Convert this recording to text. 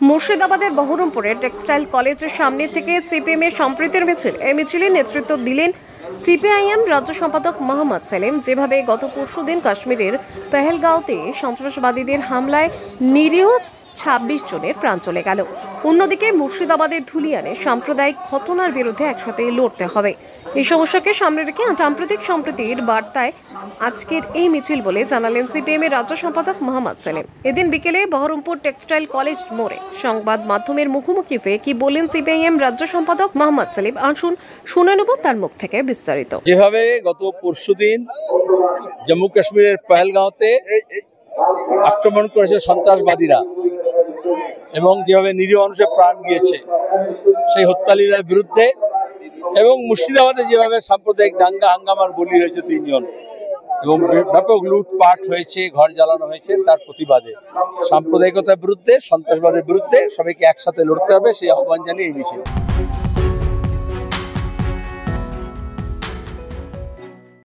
মুর্শিদাবাদের বহরমপুরের টেক্সটাইল কলেজের সামনে থেকে সিপিএম এর সম্প্রীতির মিছিল। এই মিছিলে নেতৃত্ব দিলেন সিপিআইএম রাজ্য সম্পাদক মোহাম্মদ সেলিম। যেভাবে গত পরশুদিন কাশ্মীরের পেহেলগাঁওতে সন্ত্রাসবাদীদের হামলায় নিরীহ ২৬ জনের প্রাণ চলে গেল, অন্যদিকে মুর্শিদাবাদের ধুলিয়ানে সাম্প্রদায়িক ঘটনার বিরুদ্ধে একসাথে লড়তে হবে। এই সমস্যাকে সামনে রেখে সাম্প্রতিক সম্প্রীতির বার্তায় আজকের এই মিছিল বলে জানালেন সিপিএম এর রাজ্য সম্পাদক মোহাম্মদ সেলিম। এদিন বিকেলে বহরমপুর টেক্সটাইল কলেজ মোড়ে সংবাদ মাধ্যমের মুখোমুখি হয়ে কি বললেন সিপিআইএম রাজ্য সম্পাদক মোহাম্মদ সেলিম, আসুন শুনে নেব তার মুখ থেকে বিস্তারিত। যেভাবে গত পরশুদিন জম্মু কাশ্মীরের পেহেলগাঁওতে আক্রমণ করেছে সন্ত্রাসবাদীরা এবং যেভাবে নিরীহ মানুষের প্রাণ গিয়েছে সেই হত্যালীলার বিরুদ্ধে, এবং মুর্শিদাবাদে যেভাবে সাম্প্রদায়িক দাঙ্গা হাঙ্গামার বলি হয়েছে ৩ জন এবং ব্যাপক লুটপাট হয়েছে, ঘর জ্বালানো হয়েছে, তার প্রতিবাদে সাম্প্রদায়িকতার বিরুদ্ধে, সন্ত্রাসবাদের বিরুদ্ধে সবাইকে একসাথে লড়তে হবে, সেই আহ্বান জানিয়ে এই মিছিল।